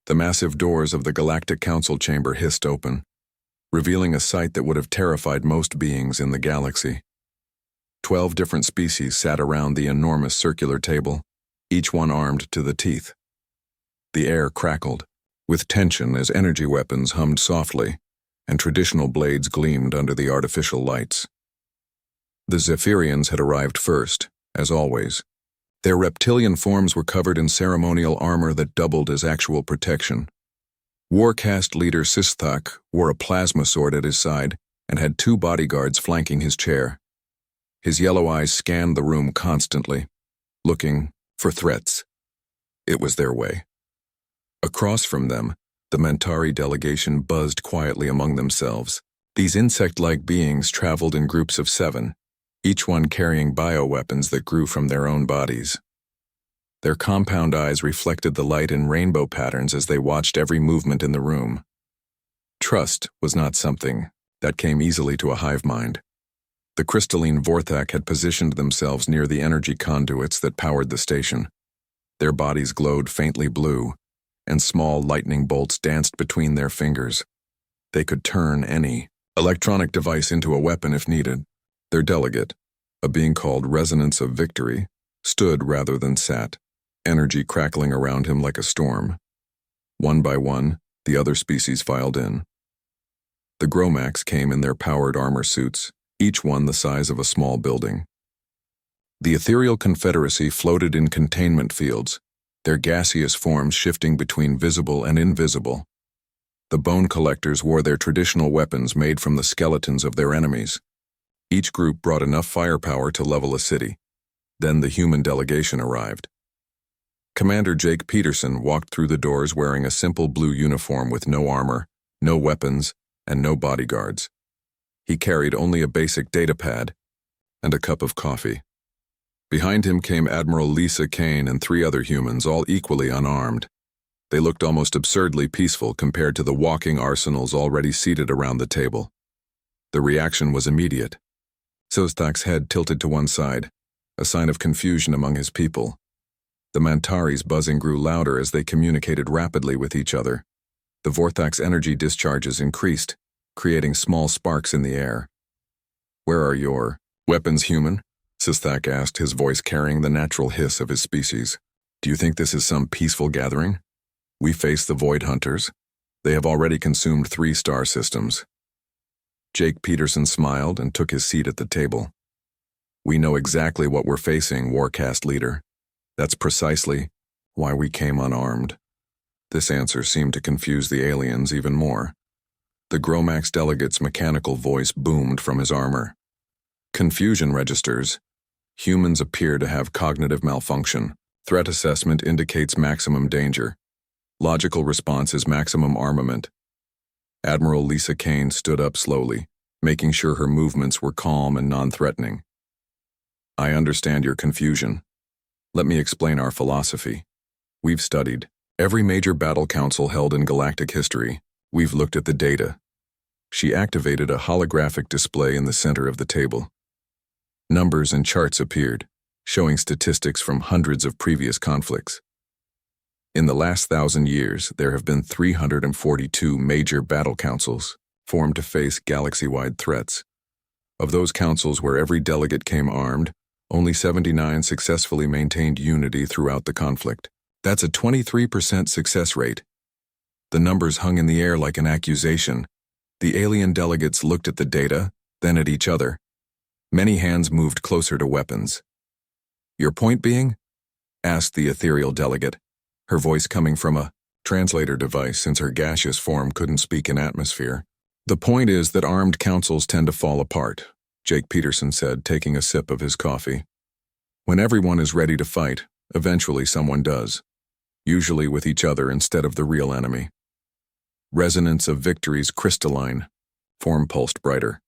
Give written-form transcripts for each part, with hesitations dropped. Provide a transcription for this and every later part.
The massive doors of the Galactic Council chamber hissed open, revealing a sight that would have terrified most beings in the galaxy. 12 different species sat around the enormous circular table, each one armed to the teeth. The air crackled, with tension as energy weapons hummed softly, and traditional blades gleamed under the artificial lights. The Zephyrians had arrived first, as always. Their reptilian forms were covered in ceremonial armor that doubled as actual protection. Warcast leader Sistak wore a plasma sword at his side and had 2 bodyguards flanking his chair. His yellow eyes scanned the room constantly, looking for threats. It was their way. Across from them, the Mentari delegation buzzed quietly among themselves. These insect-like beings traveled in groups of 7, each one carrying bioweapons that grew from their own bodies. Their compound eyes reflected the light in rainbow patterns as they watched every movement in the room. Trust was not something that came easily to a hive mind. The crystalline Vorthak had positioned themselves near the energy conduits that powered the station. Their bodies glowed faintly blue, and small lightning bolts danced between their fingers. They could turn any electronic device into a weapon if needed. Their delegate, a being called Resonance of Victory, stood rather than sat, energy crackling around him like a storm. One by one, the other species filed in. The Gromax came in their powered armor suits, each one the size of a small building. The ethereal confederacy floated in containment fields, their gaseous forms shifting between visible and invisible. The bone collectors wore their traditional weapons made from the skeletons of their enemies. Each group brought enough firepower to level a city. Then the human delegation arrived. Commander Jake Peterson walked through the doors wearing a simple blue uniform with no armor, no weapons, and no bodyguards. He carried only a basic datapad and a cup of coffee. Behind him came Admiral Lisa Kane and 3 other humans, all equally unarmed. They looked almost absurdly peaceful compared to the walking arsenals already seated around the table. The reaction was immediate. Sostak's head tilted to one side, a sign of confusion among his people. The Mantari's buzzing grew louder as they communicated rapidly with each other. The Vorthak's energy discharges increased, creating small sparks in the air. "Where are your weapons, human?" Sostak asked, his voice carrying the natural hiss of his species. "Do you think this is some peaceful gathering? We face the Void Hunters. They have already consumed 3 star systems." Jake Peterson smiled and took his seat at the table. "We know exactly what we're facing, Warcast leader. That's precisely why we came unarmed." This answer seemed to confuse the aliens even more. The Gromax delegate's mechanical voice boomed from his armor. "Confusion registers. Humans appear to have cognitive malfunction. Threat assessment indicates maximum danger. Logical response is maximum armament." Admiral Lisa Kane stood up slowly, making sure her movements were calm and non-threatening. "I understand your confusion. Let me explain our philosophy. We've studied every major battle council held in galactic history. We've looked at the data." She activated a holographic display in the center of the table. Numbers and charts appeared, showing statistics from hundreds of previous conflicts. In the last 1,000 years, there have been 342 major battle councils formed to face galaxy-wide threats. Of those councils where every delegate came armed, only 79 successfully maintained unity throughout the conflict. That's a 23% success rate. The numbers hung in the air like an accusation. The alien delegates looked at the data, then at each other. Many hands moved closer to weapons. "Your point being?" asked the ethereal delegate, her voice coming from a translator device since her gaseous form couldn't speak in atmosphere. "The point is that armed councils tend to fall apart," Jake Peterson said, taking a sip of his coffee. "When everyone is ready to fight, eventually someone does, usually with each other instead of the real enemy." Resonance of Victory's crystalline form pulsed brighter.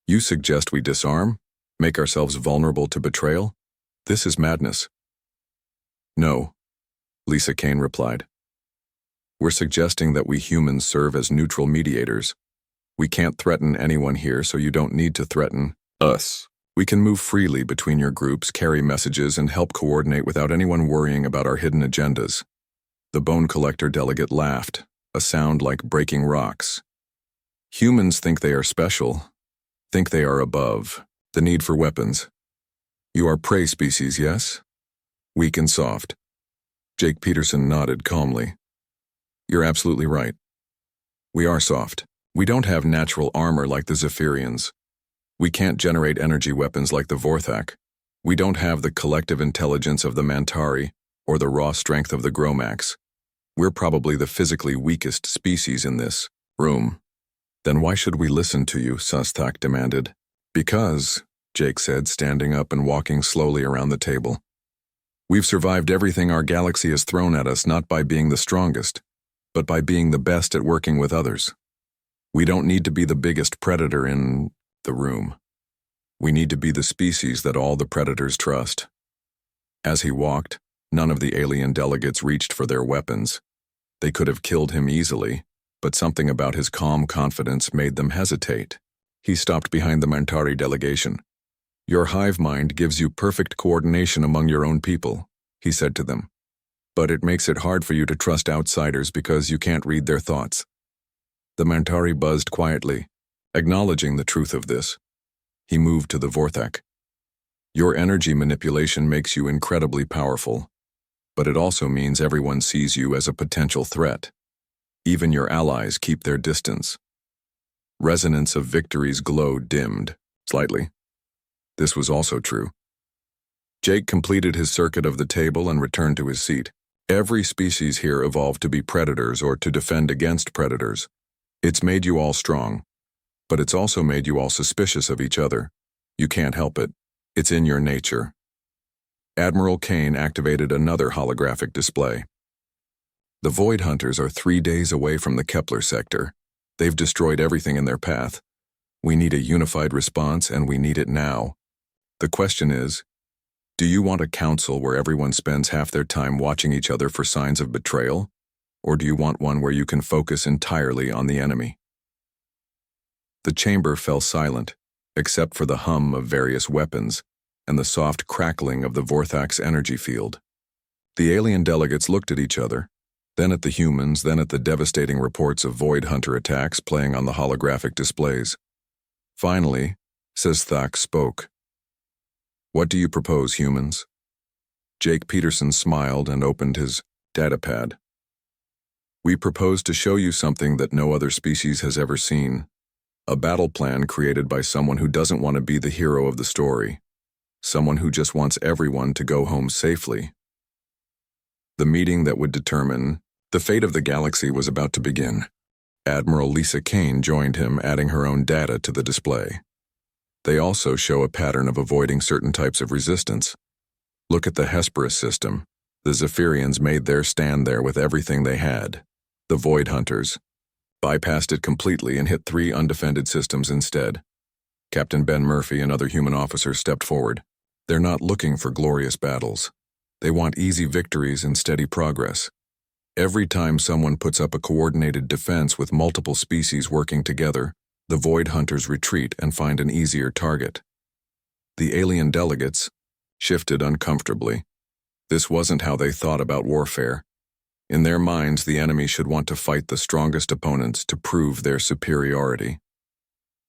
"You suggest we disarm? Make ourselves vulnerable to betrayal? This is madness." "No," Lisa Kane replied. "We're suggesting that we humans serve as neutral mediators. We can't threaten anyone here, so you don't need to threaten us. We can move freely between your groups, carry messages, and help coordinate without anyone worrying about our hidden agendas." The bone collector delegate laughed, a sound like breaking rocks. Humans think they are special, think they are above the need for weapons. You are prey species, yes? Weak and soft. Jake Peterson nodded calmly. You're absolutely right. We are soft. We don't have natural armor like the Zephyrians. We can't generate energy weapons like the Vorthak. We don't have the collective intelligence of the Mantari or the raw strength of the Gromax. We're probably the physically weakest species in this room. Then why should we listen to you? Susthak demanded. Because, Jake said, standing up and walking slowly around the table. We've survived everything our galaxy has thrown at us not by being the strongest, but by being the best at working with others. We don't need to be the biggest predator in the room. We need to be the species that all the predators trust. As he walked, none of the alien delegates reached for their weapons. They could have killed him easily, but something about his calm confidence made them hesitate. He stopped behind the Mantari delegation. Your hive mind gives you perfect coordination among your own people, he said to them. But it makes it hard for you to trust outsiders because you can't read their thoughts. The Mantari buzzed quietly, acknowledging the truth of this. He moved to the Vorthak. Your energy manipulation makes you incredibly powerful, but it also means everyone sees you as a potential threat. Even your allies keep their distance. Resonance of Victory's glow dimmed, slightly. This was also true. Jake completed his circuit of the table and returned to his seat. Every species here evolved to be predators or to defend against predators. It's made you all strong, but it's also made you all suspicious of each other. You can't help it. It's in your nature. Admiral Kane activated another holographic display. The Void Hunters are 3 days away from the Kepler sector. They've destroyed everything in their path. We need a unified response, and we need it now. The question is, do you want a council where everyone spends half their time watching each other for signs of betrayal? Or do you want one where you can focus entirely on the enemy? The chamber fell silent, except for the hum of various weapons and the soft crackling of the Vorthak's energy field. The alien delegates looked at each other, then at the humans, then at the devastating reports of Void Hunter attacks playing on the holographic displays. Finally, Susthak spoke. What do you propose, humans? Jake Peterson smiled and opened his datapad. We propose to show you something that no other species has ever seen. A battle plan created by someone who doesn't want to be the hero of the story. Someone who just wants everyone to go home safely. The meeting that would determine the fate of the galaxy was about to begin. Admiral Lisa Kane joined him, adding her own data to the display. They also show a pattern of avoiding certain types of resistance. Look at the Hesperus system. The Zephyrians made their stand there with everything they had. The Void Hunters bypassed it completely and hit 3 undefended systems instead. Captain Ben Murphy and other human officers stepped forward. They're not looking for glorious battles. They want easy victories and steady progress. Every time someone puts up a coordinated defense with multiple species working together, the Void Hunters retreat and find an easier target. The alien delegates shifted uncomfortably. This wasn't how they thought about warfare. In their minds, the enemy should want to fight the strongest opponents to prove their superiority.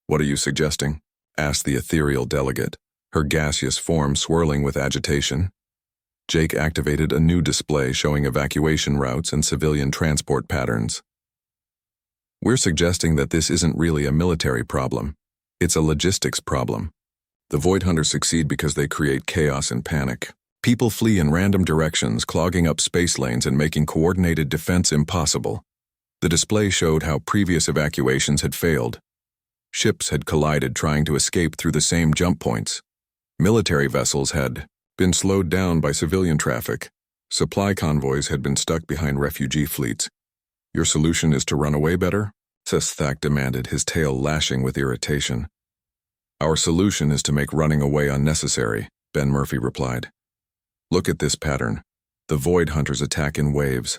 What are you suggesting? Asked the ethereal delegate, her gaseous form swirling with agitation. Jake activated a new display showing evacuation routes and civilian transport patterns. We're suggesting that this isn't really a military problem. It's a logistics problem. The Void Hunters succeed because they create chaos and panic. People flee in random directions, clogging up space lanes and making coordinated defense impossible. The display showed how previous evacuations had failed. Ships had collided trying to escape through the same jump points. Military vessels had been slowed down by civilian traffic. Supply convoys had been stuck behind refugee fleets. Your solution is to run away better? Susthak demanded, his tail lashing with irritation. Our solution is to make running away unnecessary, Ben Murphy replied. Look at this pattern. The Void Hunters attack in waves.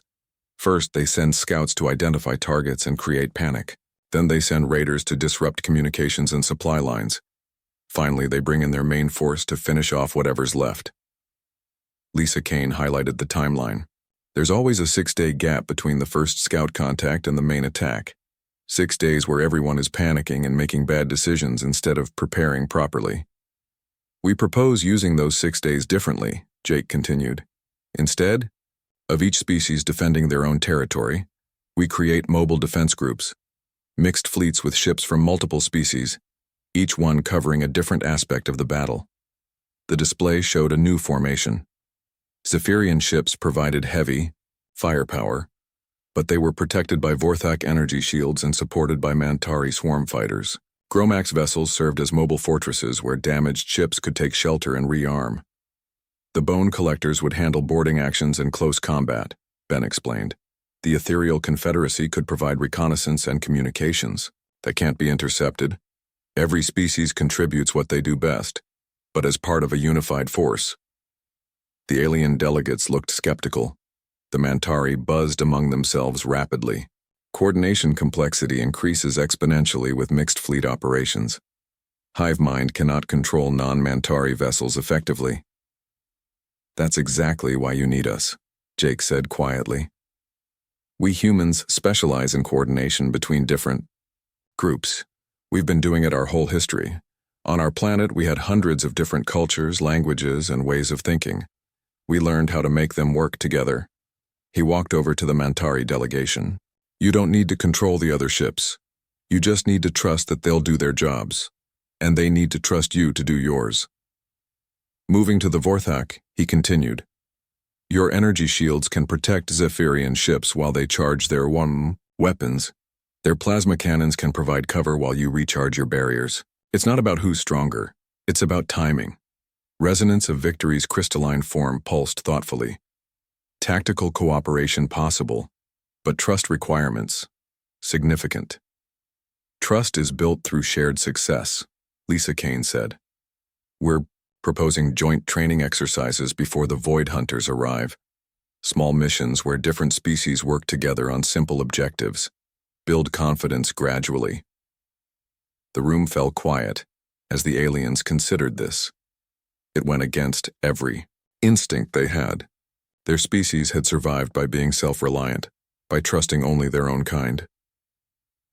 First, they send scouts to identify targets and create panic. Then they send raiders to disrupt communications and supply lines. Finally, they bring in their main force to finish off whatever's left. Lisa Kane highlighted the timeline. There's always a 6-day gap between the first scout contact and the main attack. 6 days where everyone is panicking and making bad decisions instead of preparing properly. We propose using those 6 days differently, Jake continued. Instead of each species defending their own territory, we create mobile defense groups, mixed fleets with ships from multiple species, each one covering a different aspect of the battle. The display showed a new formation. Zephyrian ships provided heavy firepower, but they were protected by Vorthak energy shields and supported by Mantari swarm fighters. Gromax vessels served as mobile fortresses where damaged ships could take shelter and rearm. The bone collectors would handle boarding actions and close combat, Ben explained. The ethereal confederacy could provide reconnaissance and communications that can't be intercepted. Every species contributes what they do best, but as part of a unified force. The alien delegates looked skeptical. The Mantari buzzed among themselves rapidly. Coordination complexity increases exponentially with mixed fleet operations. Hive mind cannot control non-Mantari vessels effectively. That's exactly why you need us, Jake said quietly. We humans specialize in coordination between different groups. We've been doing it our whole history. On our planet, we had hundreds of different cultures, languages, and ways of thinking. We learned how to make them work together. He walked over to the Mantari delegation. You don't need to control the other ships. You just need to trust that they'll do their jobs. And they need to trust you to do yours. Moving to the Vorthak, he continued. Your energy shields can protect Zephyrian ships while they charge their weapons. Their plasma cannons can provide cover while you recharge your barriers. It's not about who's stronger. It's about timing. Resonance of Victory's crystalline form pulsed thoughtfully. Tactical cooperation possible, but trust requirements significant. Trust is built through shared success, Lisa Kane said. We're proposing joint training exercises before the Void Hunters arrive. Small missions where different species work together on simple objectives. Build confidence gradually. The room fell quiet as the aliens considered this. It went against every instinct they had. Their species had survived by being self-reliant, by trusting only their own kind.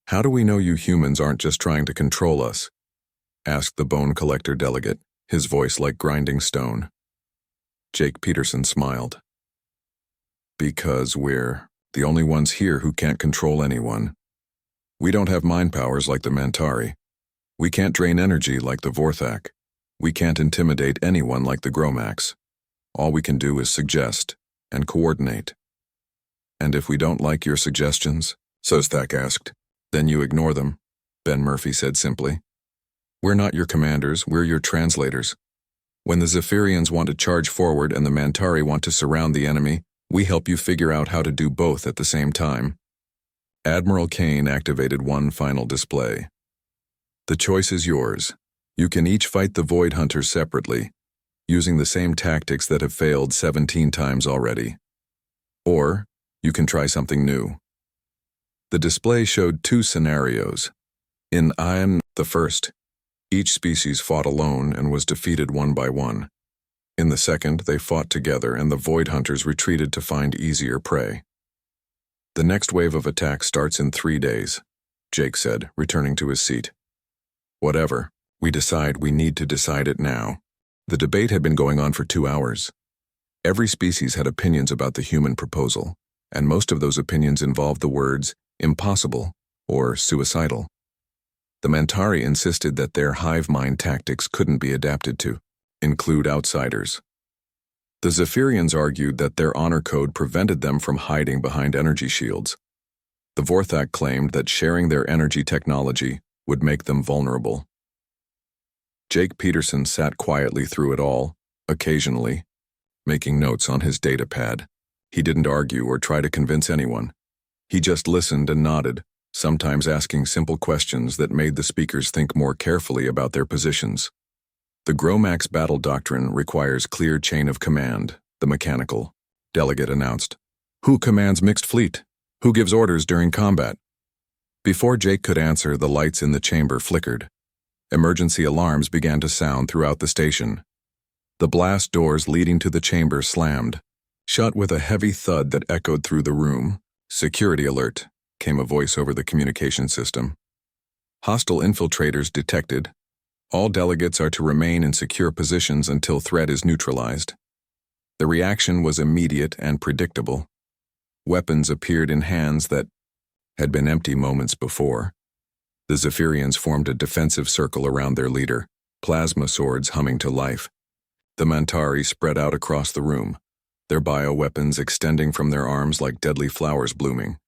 How do we know you humans aren't just trying to control us? Asked the bone collector delegate, his voice like grinding stone. Jake Peterson smiled. Because we're the only ones here who can't control anyone. We don't have mind powers like the Mantari. We can't drain energy like the Vorthak. We can't intimidate anyone like the Gromax. All we can do is suggest and coordinate. And if we don't like your suggestions, Sostak asked, then you ignore them, Ben Murphy said simply. We're not your commanders, we're your translators. When the Zephyrians want to charge forward and the Mantari want to surround the enemy, we help you figure out how to do both at the same time. Admiral Kane activated one final display. The choice is yours. You can each fight the Void Hunters separately, using the same tactics that have failed 17 times already. Or, you can try something new. The display showed 2 scenarios. In Unarmed, the first, each species fought alone and was defeated one by one. In the second, they fought together and the Void Hunters retreated to find easier prey. The next wave of attack starts in 3 days, Jake said, returning to his seat. Whatever. We need to decide it now. The debate had been going on for 2 hours. Every species had opinions about the human proposal, and most of those opinions involved the words impossible or suicidal. The Mantari insisted that their hive mind tactics couldn't be adapted to include outsiders. The Zephyrians argued that their honor code prevented them from hiding behind energy shields. The Vorthak claimed that sharing their energy technology would make them vulnerable. Jake Peterson sat quietly through it all, occasionally, making notes on his data pad. He didn't argue or try to convince anyone. He just listened and nodded, sometimes asking simple questions that made the speakers think more carefully about their positions. The Gromax battle doctrine requires clear chain of command, the mechanical delegate announced. Who commands mixed fleet? Who gives orders during combat? Before Jake could answer, the lights in the chamber flickered. Emergency alarms began to sound throughout the station. The blast doors leading to the chamber slammed. Shut with a heavy thud that echoed through the room. "Security alert," came a voice over the communication system. "Hostile infiltrators detected. All delegates are to remain in secure positions until threat is neutralized." The reaction was immediate and predictable. Weapons appeared in hands that had been empty moments before. The Zephyrians formed a defensive circle around their leader, plasma swords humming to life. The Mantari spread out across the room, their bioweapons extending from their arms like deadly flowers blooming.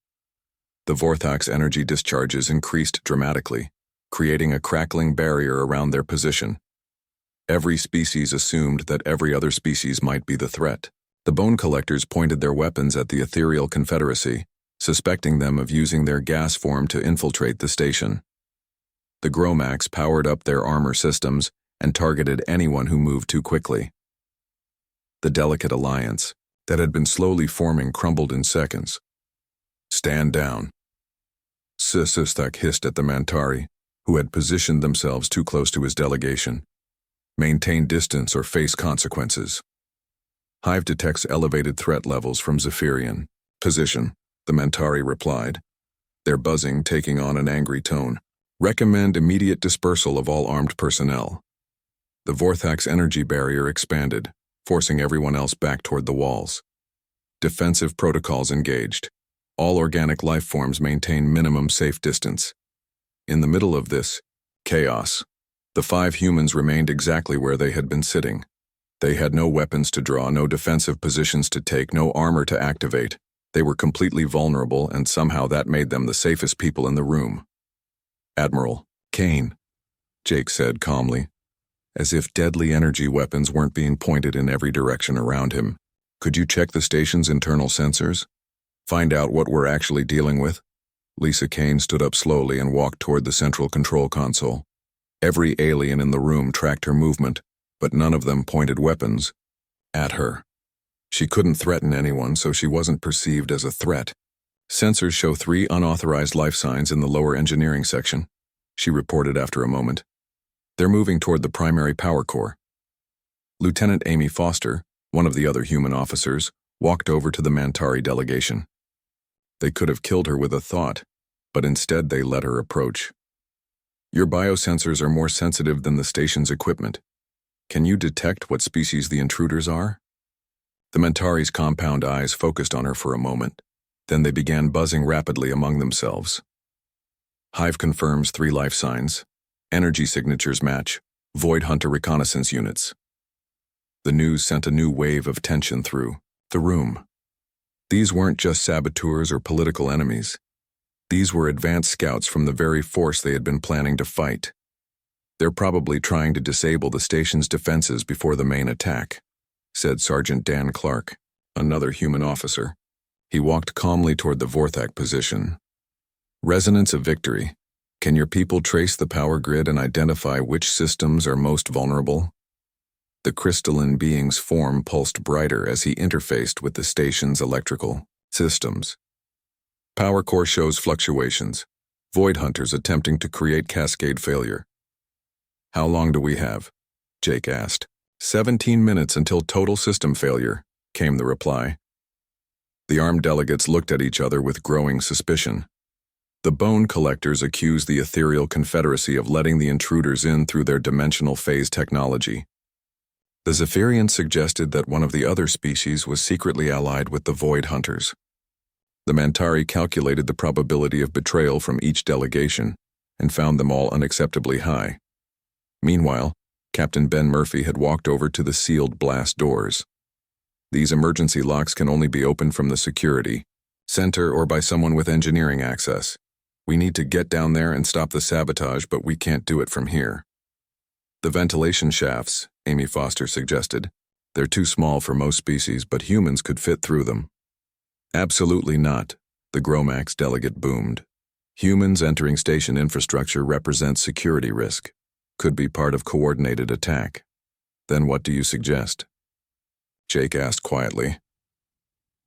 The Vorthax energy discharges increased dramatically, creating a crackling barrier around their position. Every species assumed that every other species might be the threat. The bone collectors pointed their weapons at the ethereal confederacy, suspecting them of using their gas form to infiltrate the station. The Gromax powered up their armor systems and targeted anyone who moved too quickly. The delicate alliance that had been slowly forming crumbled in seconds. "Stand down." Sisistak hissed at the Mantari, who had positioned themselves too close to his delegation. "Maintain distance or face consequences." Hive detects elevated threat levels from Zephyrian. "Position," the Mantari replied, their buzzing taking on an angry tone. "Recommend immediate dispersal of all armed personnel." The Vorthax energy barrier expanded, forcing everyone else back toward the walls. Defensive protocols engaged. All organic life forms maintain minimum safe distance. In the middle of this chaos, the 5 humans remained exactly where they had been sitting. They had no weapons to draw, no defensive positions to take, no armor to activate. They were completely vulnerable, and somehow that made them the safest people in the room. "Admiral Kane," Jake said calmly, as if deadly energy weapons weren't being pointed in every direction around him. "Could you check the station's internal sensors? Find out what we're actually dealing with?" Lisa Kane stood up slowly and walked toward the central control console. Every alien in the room tracked her movement, but none of them pointed weapons at her. She couldn't threaten anyone, so she wasn't perceived as a threat. "Sensors show 3 unauthorized life signs in the lower engineering section," she reported after a moment. "They're moving toward the primary power core." Lieutenant Amy Foster, one of the other human officers, walked over to the Mantari delegation. They could have killed her with a thought, but instead they let her approach. "Your biosensors are more sensitive than the station's equipment. Can you detect what species the intruders are?" The Mantari's compound eyes focused on her for a moment. Then they began buzzing rapidly among themselves. "Hive confirms 3 life signs. Energy signatures match. Void Hunter reconnaissance units." The news sent a new wave of tension through the room. These weren't just saboteurs or political enemies. These were advanced scouts from the very force they had been planning to fight. "They're probably trying to disable the station's defenses before the main attack," said Sergeant Dan Clark, another human officer. He walked calmly toward the Vorthak position. "Resonance of victory. Can your people trace the power grid and identify which systems are most vulnerable?" The crystalline being's form pulsed brighter as he interfaced with the station's electrical systems. "Power core shows fluctuations. Void hunters attempting to create cascade failure." "How long do we have?" Jake asked. 17 minutes until total system failure," came the reply. The armed delegates looked at each other with growing suspicion. The bone collectors accused the ethereal confederacy of letting the intruders in through their dimensional phase technology. The Zephyrians suggested that one of the other species was secretly allied with the Void Hunters. The Mantari calculated the probability of betrayal from each delegation and found them all unacceptably high. Meanwhile, Captain Ben Murphy had walked over to the sealed blast doors. "These emergency locks can only be opened from the security center or by someone with engineering access. We need to get down there and stop the sabotage, but we can't do it from here." "The ventilation shafts," Amy Foster suggested. "They're too small for most species, but humans could fit through them." "Absolutely not," the Gromax delegate boomed. "Humans entering station infrastructure represents security risk. Could be part of coordinated attack." "Then what do you suggest?" Jake asked quietly.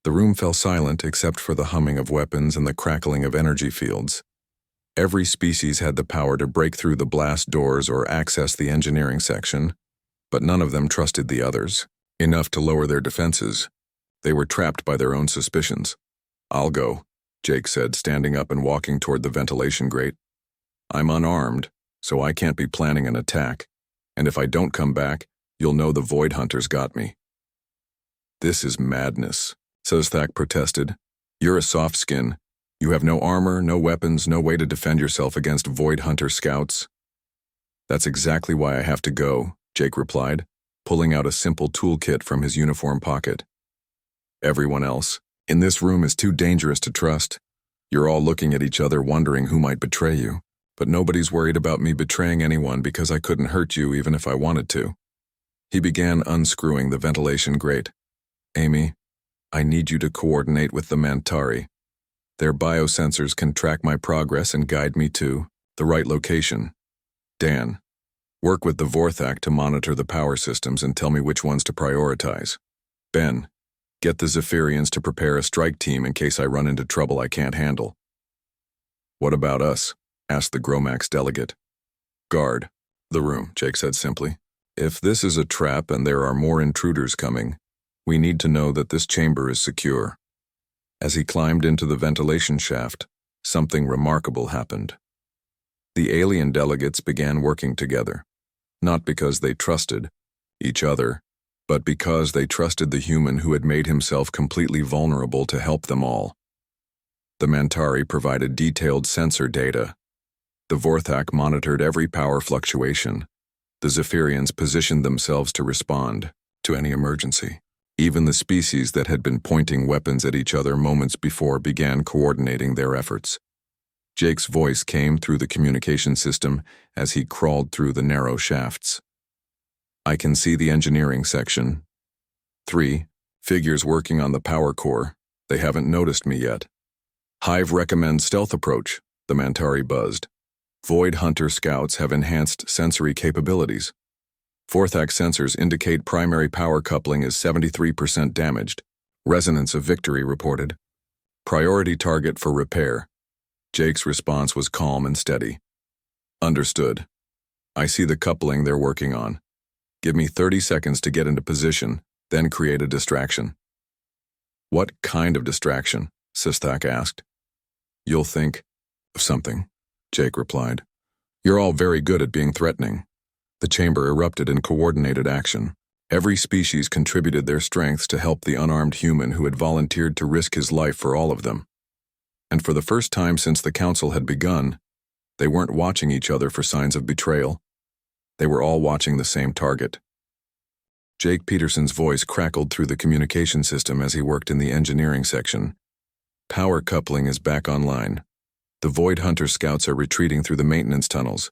The room fell silent except for the humming of weapons and the crackling of energy fields. Every species had the power to break through the blast doors or access the engineering section, but none of them trusted the others enough to lower their defenses. They were trapped by their own suspicions. "I'll go," Jake said, standing up and walking toward the ventilation grate. "I'm unarmed, so I can't be planning an attack, and if I don't come back, you'll know the Void Hunters got me." "This is madness," Sosthak protested. "You're a soft skin. You have no armor, no weapons, no way to defend yourself against Void Hunter scouts." "That's exactly why I have to go," Jake replied, pulling out a simple toolkit from his uniform pocket. "Everyone else in this room is too dangerous to trust. You're all looking at each other wondering who might betray you, but nobody's worried about me betraying anyone because I couldn't hurt you even if I wanted to." He began unscrewing the ventilation grate. "Amy, I need you to coordinate with the Mantari. Their biosensors can track my progress and guide me to the right location. Dan, work with the Vorthak to monitor the power systems and tell me which ones to prioritize. Ben, get the Zephyrians to prepare a strike team in case I run into trouble I can't handle." "What about us?" asked the Gromax delegate. "Guard the room," Jake said simply. "If this is a trap and there are more intruders coming, we need to know that this chamber is secure." As he climbed into the ventilation shaft, something remarkable happened. The alien delegates began working together, not because they trusted each other, but because they trusted the human who had made himself completely vulnerable to help them all. The Mantari provided detailed sensor data. The Vorthak monitored every power fluctuation. The Zephyrians positioned themselves to respond to any emergency. Even the species that had been pointing weapons at each other moments before began coordinating their efforts. Jake's voice came through the communication system as he crawled through the narrow shafts. "I can see the engineering section. 3 figures working on the power core. They haven't noticed me yet. Hive recommends stealth approach," the Mantari buzzed. "Void Hunter scouts have enhanced sensory capabilities. Vorthak sensors indicate primary power coupling is 73% damaged. Resonance of Victory reported. Priority target for repair." Jake's response was calm and steady. "Understood. I see the coupling they're working on. Give me 30 seconds to get into position, then create a distraction." "What kind of distraction?" Sosthak asked. "You'll think of something," Jake replied. "You're all very good at being threatening." The chamber erupted in coordinated action. Every species contributed their strengths to help the unarmed human who had volunteered to risk his life for all of them. And for the first time since the council had begun, they weren't watching each other for signs of betrayal. They were all watching the same target. Jake Peterson's voice crackled through the communication system as he worked in the engineering section. "Power coupling is back online. The Void Hunter scouts are retreating through the maintenance tunnels.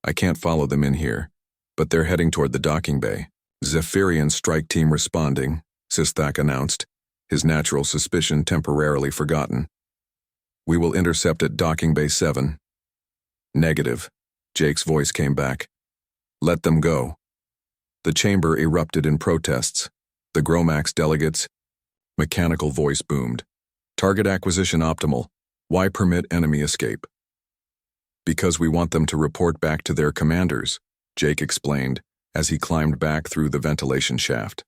I can't follow them in here, but they're heading toward the docking bay." "Zephyrian strike team responding," Sosthak announced, his natural suspicion temporarily forgotten. "We will intercept at docking bay 7. "Negative," Jake's voice came back. "Let them go." The chamber erupted in protests. The Gromax delegates' mechanical voice boomed. "Target acquisition optimal. Why permit enemy escape?" "Because we want them to report back to their commanders," Jake explained as he climbed back through the ventilation shaft.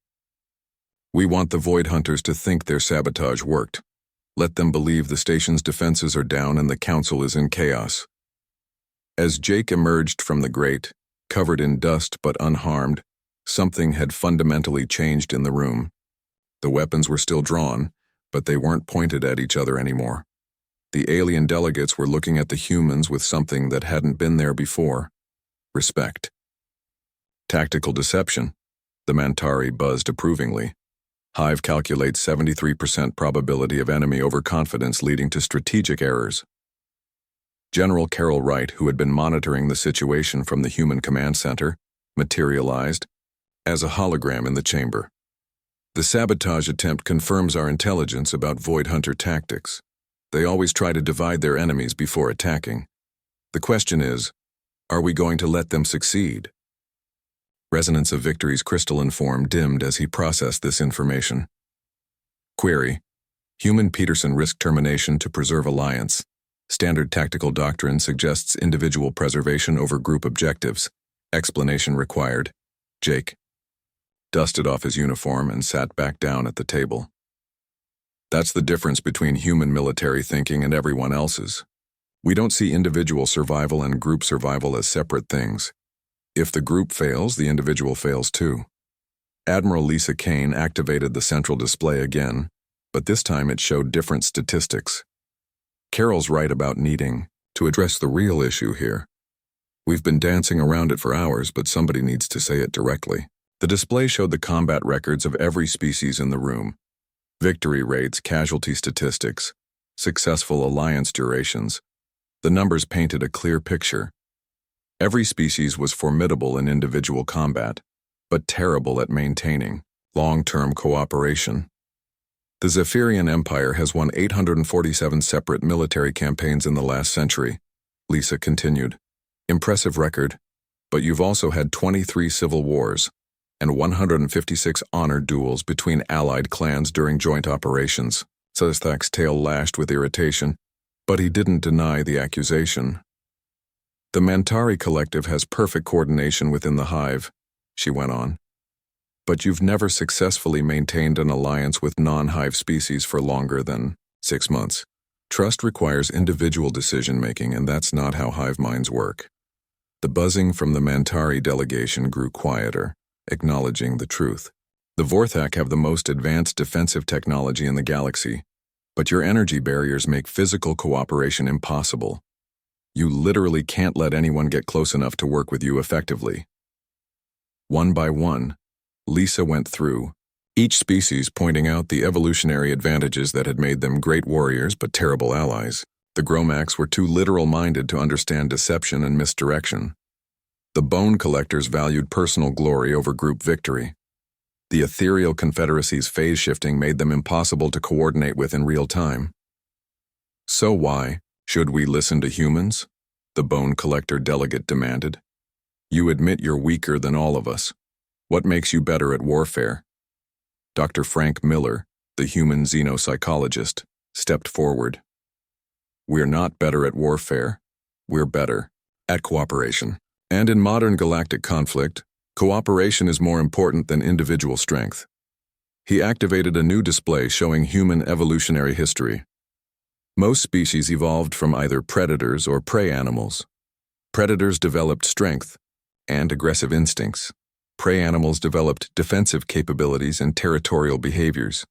"We want the Void Hunters to think their sabotage worked. Let them believe the station's defenses are down and the council is in chaos." As Jake emerged from the grate, covered in dust but unharmed, something had fundamentally changed in the room. The weapons were still drawn, but they weren't pointed at each other anymore. The alien delegates were looking at the humans with something that hadn't been there before: respect. "Tactical deception," the Mantari buzzed approvingly. "Hive calculates 73% probability of enemy overconfidence leading to strategic errors." General Carol Wright, who had been monitoring the situation from the human command center, materialized as a hologram in the chamber. "The sabotage attempt confirms our intelligence about Void Hunter tactics. They always try to divide their enemies before attacking. The question is, are we going to let them succeed?" Resonance of Victory's crystalline form dimmed as he processed this information. Query: Human Peterson risk termination to preserve alliance. Standard tactical doctrine suggests individual preservation over group objectives. Explanation required. Jake dusted off his uniform and sat back down at the table. That's the difference between human military thinking and everyone else's. We don't see individual survival and group survival as separate things. If the group fails, the individual fails too. Admiral Lisa Kane activated the central display again, but this time it showed different statistics. Carol's right about needing to address the real issue here. We've been dancing around it for hours, but somebody needs to say it directly. The display showed the combat records of every species in the room. Victory rates, casualty statistics, successful alliance durations. The numbers painted a clear picture. Every species was formidable in individual combat, but terrible at maintaining long-term cooperation. The Zephyrian Empire has won 847 separate military campaigns in the last century, Lisa continued. Impressive record, but you've also had 23 civil wars and 156 honor duels between allied clans during joint operations. Sethak's tail lashed with irritation, but he didn't deny the accusation. The Mantari Collective has perfect coordination within the hive, she went on. But you've never successfully maintained an alliance with non-hive species for longer than 6 months. Trust requires individual decision-making, and that's not how hive minds work. The buzzing from the Mantari delegation grew quieter, acknowledging the truth. The Vorthak have the most advanced defensive technology in the galaxy, but your energy barriers make physical cooperation impossible. You literally can't let anyone get close enough to work with you effectively. One by one, Lisa went through each species, pointing out the evolutionary advantages that had made them great warriors but terrible allies. The Gromax were too literal-minded to understand deception and misdirection. The Bone Collectors valued personal glory over group victory. The ethereal confederacy's phase shifting made them impossible to coordinate with in real time. So why should we listen to humans? The Bone Collector delegate demanded. You admit you're weaker than all of us. What makes you better at warfare? Dr. Frank Miller, the human xenopsychologist, stepped forward. We're not better at warfare. We're better at cooperation. And in modern galactic conflict, cooperation is more important than individual strength. He activated a new display showing human evolutionary history. Most species evolved from either predators or prey animals. Predators developed strength and aggressive instincts. Prey animals developed defensive capabilities and territorial behaviors.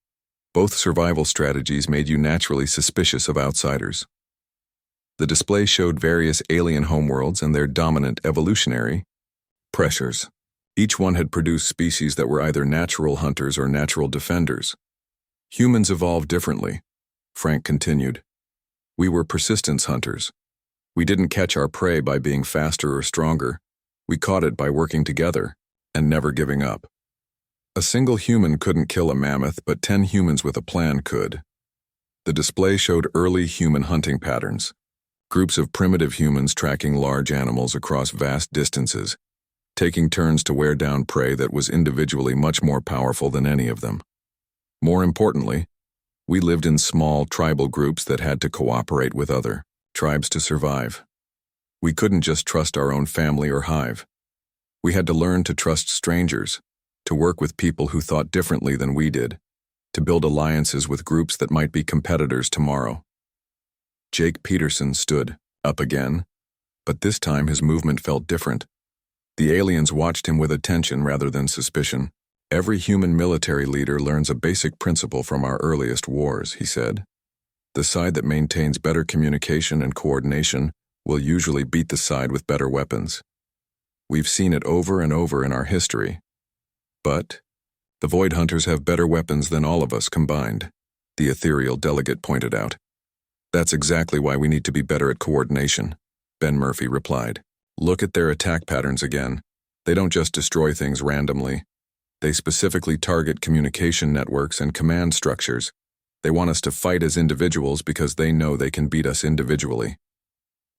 Both survival strategies made you naturally suspicious of outsiders. The display showed various alien homeworlds and their dominant evolutionary pressures. Each one had produced species that were either natural hunters or natural defenders. Humans evolved differently, Frank continued. We were persistence hunters. We didn't catch our prey by being faster or stronger. We caught it by working together and never giving up. A single human couldn't kill a mammoth, but 10 humans with a plan could. The display showed early human hunting patterns. Groups of primitive humans tracking large animals across vast distances, taking turns to wear down prey that was individually much more powerful than any of them. More importantly, we lived in small tribal groups that had to cooperate with other tribes to survive. We couldn't just trust our own family or hive. We had to learn to trust strangers, to work with people who thought differently than we did, to build alliances with groups that might be competitors tomorrow. Jake Peterson stood up again, but this time his movement felt different. The aliens watched him with attention rather than suspicion. Every human military leader learns a basic principle from our earliest wars, he said. The side that maintains better communication and coordination will usually beat the side with better weapons. We've seen it over and over in our history. But the Void Hunters have better weapons than all of us combined, the ethereal delegate pointed out. That's exactly why we need to be better at coordination, Ben Murphy replied. Look at their attack patterns again. They don't just destroy things randomly. They specifically target communication networks and command structures. They want us to fight as individuals because they know they can beat us individually.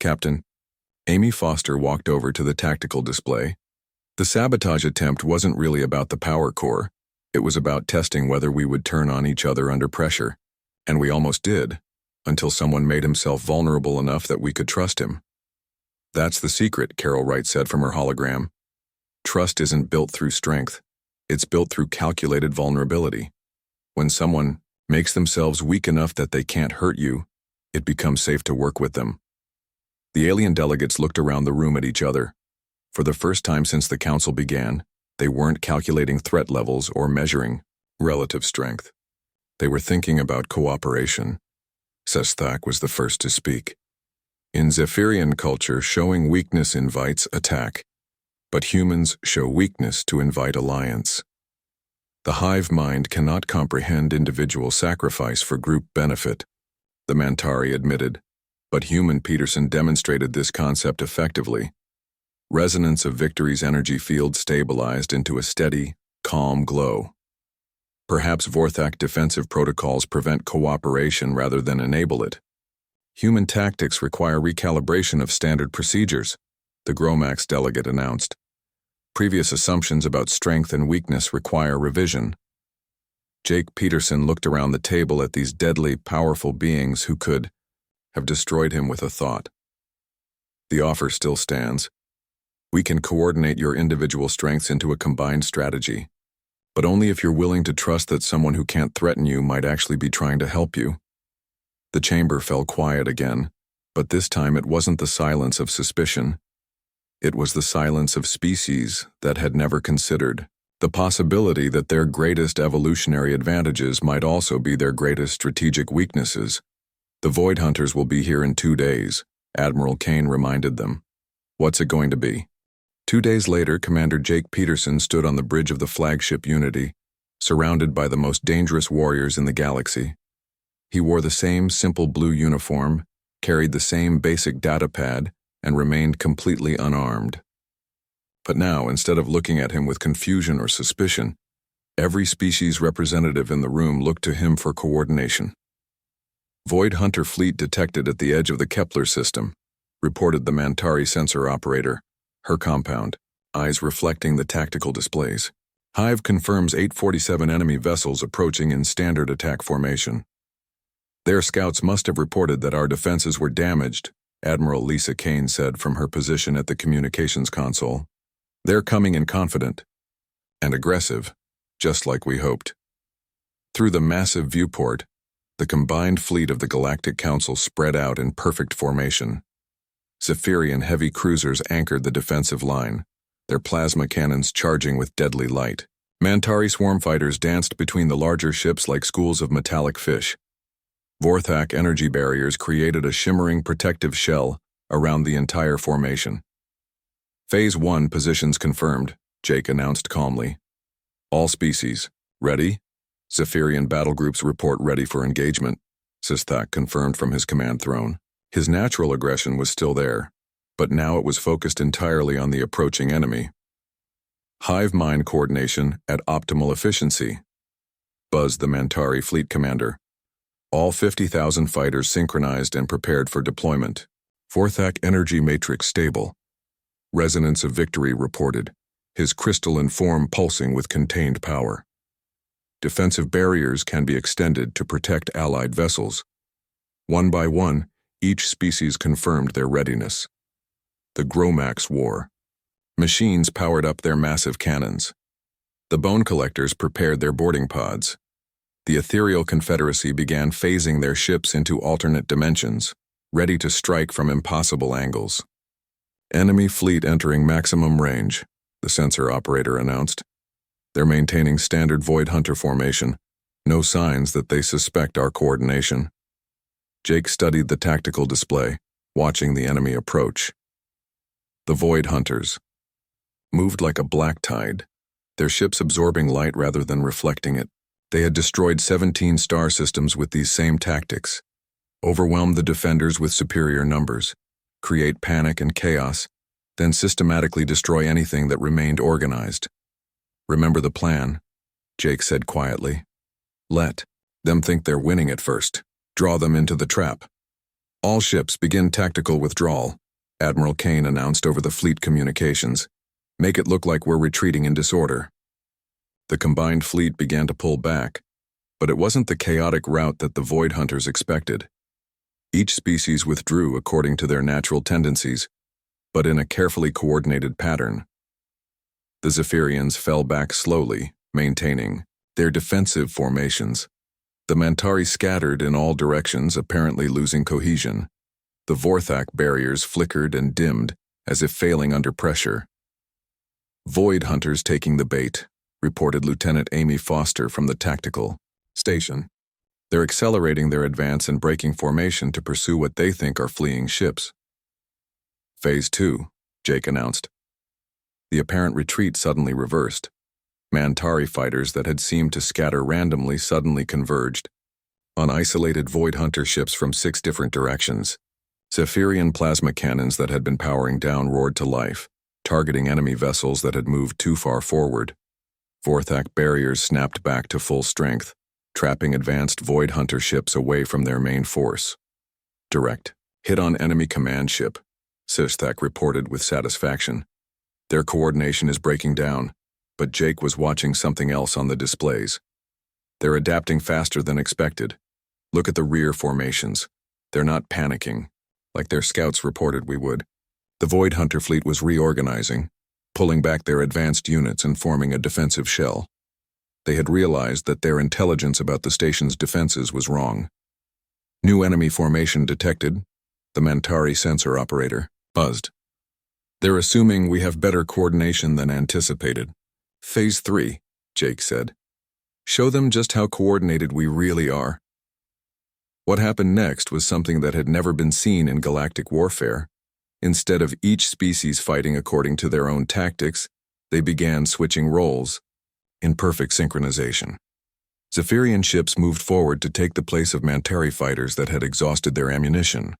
Captain, Amy Foster walked over to the tactical display. The sabotage attempt wasn't really about the power core. It was about testing whether we would turn on each other under pressure. And we almost did, until someone made himself vulnerable enough that we could trust him. That's the secret, Carol Wright said from her hologram. Trust isn't built through strength. It's built through calculated vulnerability. When someone makes themselves weak enough that they can't hurt you, it becomes safe to work with them. The alien delegates looked around the room at each other. For the first time since the council began, they weren't calculating threat levels or measuring relative strength. They were thinking about cooperation. Sesthak was the first to speak. In Zephyrian culture, showing weakness invites attack, but humans show weakness to invite alliance. The hive mind cannot comprehend individual sacrifice for group benefit, the Mantari admitted, but human Peterson demonstrated this concept effectively. Resonance of Victory's energy field stabilized into a steady, calm glow. Perhaps Vorthak defensive protocols prevent cooperation rather than enable it. Human tactics require recalibration of standard procedures, the Gromax delegate announced. Previous assumptions about strength and weakness require revision. Jake Peterson looked around the table at these deadly, powerful beings who could have destroyed him with a thought. The offer still stands. We can coordinate your individual strengths into a combined strategy, but only if you're willing to trust that someone who can't threaten you might actually be trying to help you. The chamber fell quiet again, but this time it wasn't the silence of suspicion. It was the silence of species that had never considered the possibility that their greatest evolutionary advantages might also be their greatest strategic weaknesses. The Void Hunters will be here in 2 days, Admiral Kane reminded them. What's it going to be? 2 days later, Commander Jake Peterson stood on the bridge of the flagship Unity, surrounded by the most dangerous warriors in the galaxy. He wore the same simple blue uniform, carried the same basic data pad, and remained completely unarmed. But now, instead of looking at him with confusion or suspicion, every species representative in the room looked to him for coordination. Void Hunter fleet detected at the edge of the Kepler system, reported the Mantari sensor operator, her compound, eyes reflecting the tactical displays. Hive confirms 847 enemy vessels approaching in standard attack formation. Their scouts must have reported that our defenses were damaged, Admiral Lisa Kane said from her position at the communications console. They're coming in confident and aggressive, just like we hoped. Through the massive viewport, the combined fleet of the Galactic Council spread out in perfect formation. Zephyrian heavy cruisers anchored the defensive line, their plasma cannons charging with deadly light. Mantari swarm fighters danced between the larger ships like schools of metallic fish. Vorthak energy barriers created a shimmering protective shell around the entire formation. Phase 1 positions confirmed, Jake announced calmly. All species, ready? Zephyrian battle groups report ready for engagement, Sesthak confirmed from his command throne. His natural aggression was still there, but now it was focused entirely on the approaching enemy. Hive mind coordination at optimal efficiency, buzzed the Mantari fleet commander. All 50,000 fighters synchronized and prepared for deployment. Vorthak energy matrix stable. Resonance of Victory reported, his crystalline form pulsing with contained power. Defensive barriers can be extended to protect allied vessels. One by one, each species confirmed their readiness. The Gromax War. Machines powered up their massive cannons. The Bone Collectors prepared their boarding pods. The Ethereal Confederacy began phasing their ships into alternate dimensions, ready to strike from impossible angles. Enemy fleet entering maximum range, the sensor operator announced. They're maintaining standard Void Hunter formation, no signs that they suspect our coordination. Jake studied the tactical display, watching the enemy approach. The Void Hunters moved like a black tide, their ships absorbing light rather than reflecting it. They had destroyed 17 star systems with these same tactics. Overwhelm the defenders with superior numbers, create panic and chaos, then systematically destroy anything that remained organized. Remember the plan, Jake said quietly. Let them think they're winning at first. Draw them into the trap. All ships begin tactical withdrawal, Admiral Kane announced over the fleet communications. Make it look like we're retreating in disorder. The combined fleet began to pull back, but it wasn't the chaotic route that the Void Hunters expected. Each species withdrew according to their natural tendencies, but in a carefully coordinated pattern. The Zephyrians fell back slowly, maintaining their defensive formations. The Mantari scattered in all directions, apparently losing cohesion. The Vorthak barriers flickered and dimmed, as if failing under pressure. "Void hunters taking the bait," reported Lieutenant Amy Foster from the tactical station. "They're accelerating their advance and breaking formation to pursue what they think are fleeing ships." "Phase 2, Jake announced. The apparent retreat suddenly reversed. Mantari fighters that had seemed to scatter randomly suddenly converged on isolated Void Hunter ships from 6 different directions. Zephyrian plasma cannons that had been powering down roared to life, targeting enemy vessels that had moved too far forward. Vorthak barriers snapped back to full strength, trapping advanced Void Hunter ships away from their main force. "Direct hit on enemy command ship," Sistak reported with satisfaction. "Their coordination is breaking down," but Jake was watching something else on the displays. "They're adapting faster than expected. Look at the rear formations. They're not panicking, like their scouts reported we would." The Void Hunter fleet was reorganizing, pulling back their advanced units and forming a defensive shell. They had realized that their intelligence about the station's defenses was wrong. "New enemy formation detected," the Mantari sensor operator buzzed. "They're assuming we have better coordination than anticipated." "Phase 3, Jake said. "Show them just how coordinated we really are." What happened next was something that had never been seen in galactic warfare. Instead of each species fighting according to their own tactics, they began switching roles, in perfect synchronization. Zephyrian ships moved forward to take the place of Mantari fighters that had exhausted their ammunition.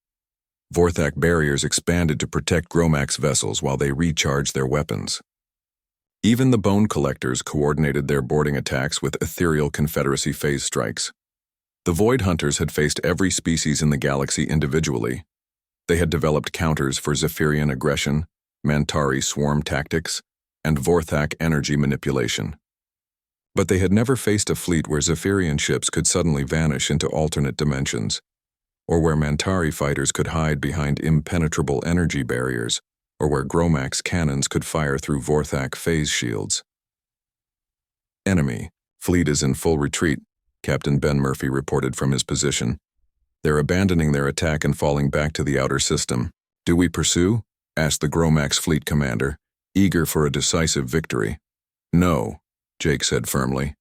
Vorthak barriers expanded to protect Gromax vessels while they recharged their weapons. Even the Bone Collectors coordinated their boarding attacks with ethereal Confederacy phase strikes. The Void Hunters had faced every species in the galaxy individually. They had developed counters for Zephyrian aggression, Mantari swarm tactics, and Vorthak energy manipulation. But they had never faced a fleet where Zephyrian ships could suddenly vanish into alternate dimensions, or where Mantari fighters could hide behind impenetrable energy barriers, or where Gromax cannons could fire through Vorthak phase shields. "Enemy fleet is in full retreat," Captain Ben Murphy reported from his position. "They're abandoning their attack and falling back to the outer system." "Do we pursue?" asked the Gromax fleet commander, eager for a decisive victory. "No," Jake said firmly.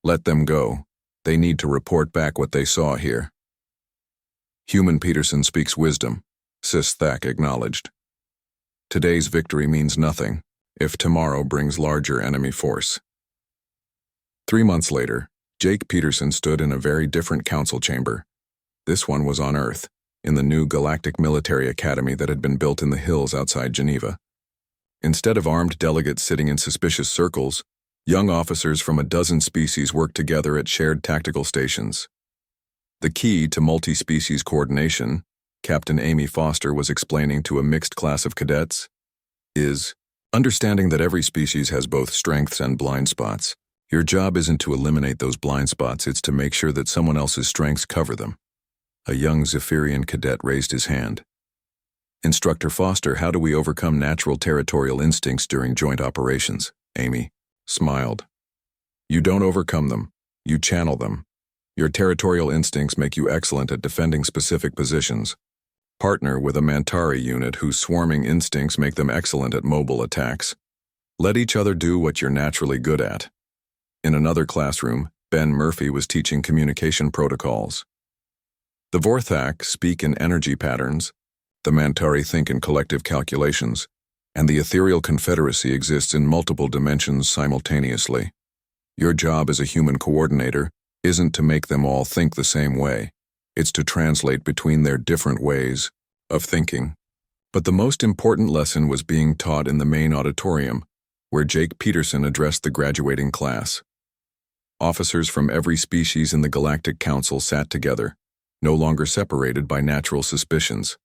"Let them go. They need to report back what they saw here." "Human Peterson speaks wisdom," Sistak acknowledged. "Today's victory means nothing if tomorrow brings larger enemy force." 3 months later, Jake Peterson stood in a very different council chamber. This one was on Earth, in the new Galactic Military Academy that had been built in the hills outside Geneva. Instead of armed delegates sitting in suspicious circles, young officers from a dozen species worked together at shared tactical stations. The key to multi-species coordination, Captain Amy Foster was explaining to a mixed class of cadets, is understanding that every species has both strengths and blind spots. Your job isn't to eliminate those blind spots, it's to make sure that someone else's strengths cover them. A young Zephyrian cadet raised his hand. "Instructor Foster, how do we overcome natural territorial instincts during joint operations?" Amy smiled. "You don't overcome them, you channel them. Your territorial instincts make you excellent at defending specific positions. Partner with a Mantari unit whose swarming instincts make them excellent at mobile attacks. Let each other do what you're naturally good at." In another classroom, Ben Murphy was teaching communication protocols. The Vorthak speak in energy patterns, the Mantari think in collective calculations, and the ethereal confederacy exists in multiple dimensions simultaneously. Your job as a human coordinator isn't to make them all think the same way. It's to translate between their different ways of thinking. But the most important lesson was being taught in the main auditorium, where Jake Peterson addressed the graduating class. Officers from every species in the Galactic Council sat together, no longer separated by natural suspicions.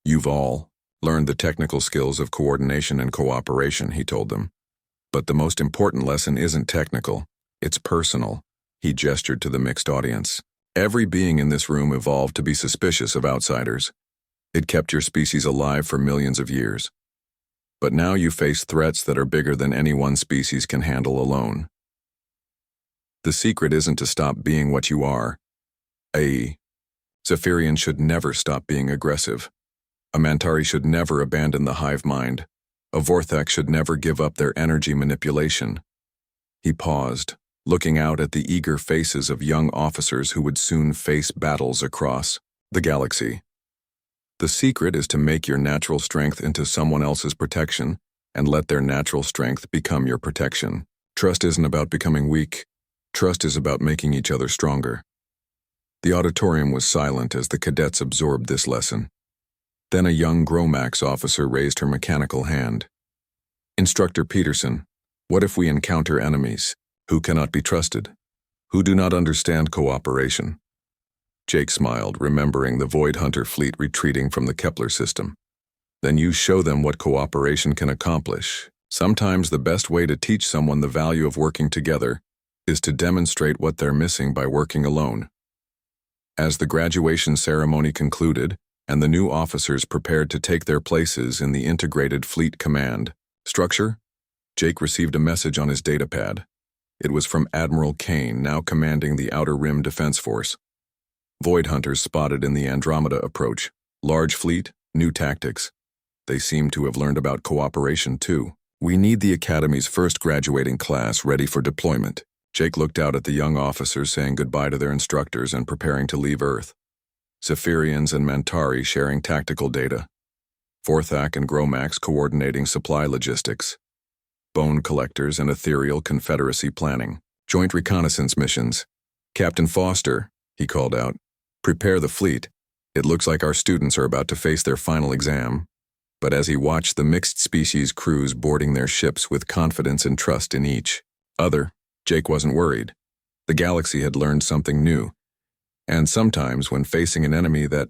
"You've all learned the technical skills of coordination and cooperation," he told them. "But the most important lesson isn't technical, it's personal." He gestured to the mixed audience. "Every being in this room evolved to be suspicious of outsiders. It kept your species alive for millions of years. But now you face threats that are bigger than any one species can handle alone. The secret isn't to stop being what you are. A Zephyrian should never stop being aggressive. A Mantari should never abandon the hive mind. A Vorthak should never give up their energy manipulation. He paused, looking out at the eager faces of young officers who would soon face battles across the galaxy. The secret is to make your natural strength into someone else's protection and let their natural strength become your protection. Trust isn't about becoming weak. Trust is about making each other stronger. The auditorium was silent as the cadets absorbed this lesson. Then a young Gromax officer raised her mechanical hand. Instructor Peterson, what if we encounter enemies who cannot be trusted, who do not understand cooperation? Jake smiled, remembering the Void Hunter fleet retreating from the Kepler system. Then you show them what cooperation can accomplish. Sometimes the best way to teach someone the value of working together is to demonstrate what they're missing by working alone. As the graduation ceremony concluded and the new officers prepared to take their places in the integrated fleet command structure, Jake received a message on his datapad. It was from Admiral Kane, now commanding the Outer Rim Defense Force. Void Hunters spotted in the Andromeda approach. Large fleet, new tactics. They seem to have learned about cooperation too. We need the Academy's first graduating class ready for deployment. Jake looked out at the young officers saying goodbye to their instructors and preparing to leave Earth. Zephyrians and Mantari sharing tactical data. Vorthak and Gromax coordinating supply logistics. Bone collectors and ethereal Confederacy planning. Joint reconnaissance missions. Captain Foster, he called out, prepare the fleet. It looks like our students are about to face their final exam. But as he watched the mixed species crews boarding their ships with confidence and trust in each other, Jake wasn't worried. The galaxy had learned something new. And sometimes when facing an enemy that